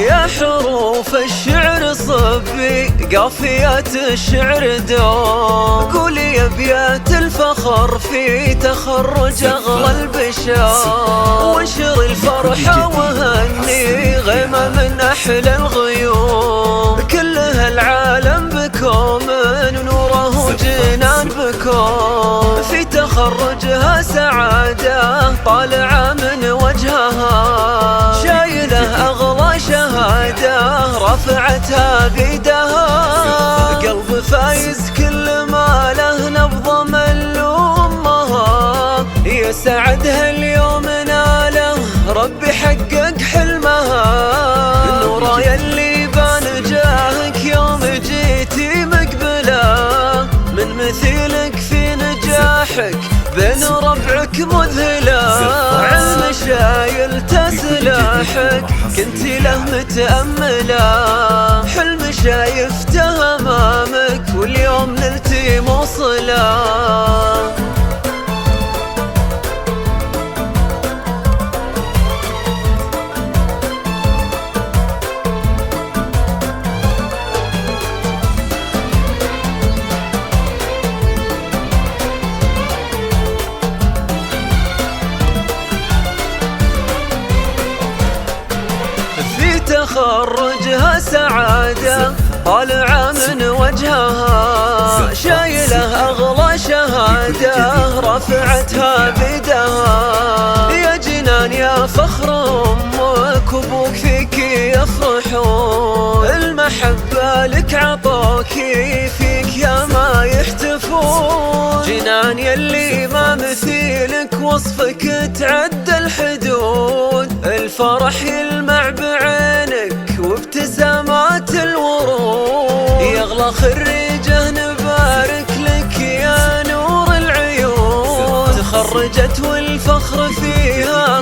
يا حروف الشعر صبي قافيات الشعر دوم، قولي يا ابيات الفخر في تخرج اغلى البشر، وانشر الفرحة وهني غيمة من احلى الغيوم، كلها العالم بكم نوره وجنان بكم، في تخرجها سعادة طالعة من وجهها، شايله اغلى شهادة رفعتها بيدها، قلب فايز كل ما له نبضة من لأمها، يسعدها اليوم ناله ربي حقق حلمها، نورا يلي بان جاهك يوم جيتي مقبلة، من مثيلك في نجاحك بين ربعك مذهلة، علم شايل سلاحك كنتي له متأملة، حلم شايفته أمامك واليوم نلتي موصلة. تخرجها سعادة طالعة من وجهها، شايله أغلى شهادة رفعتها بيدها، يا جنان يا فخر أمك وأبوك فيك يفرحون، المحبة لك عطوكي فيك يا ما يحتفون، جنان يلي ما مثيلك وصفك تعدى الحدود، الفرح يلمع بعينك وابتسامات الورود، يغلى خريجه نبارك لك يا نور العيون، تخرجت والفخر فيها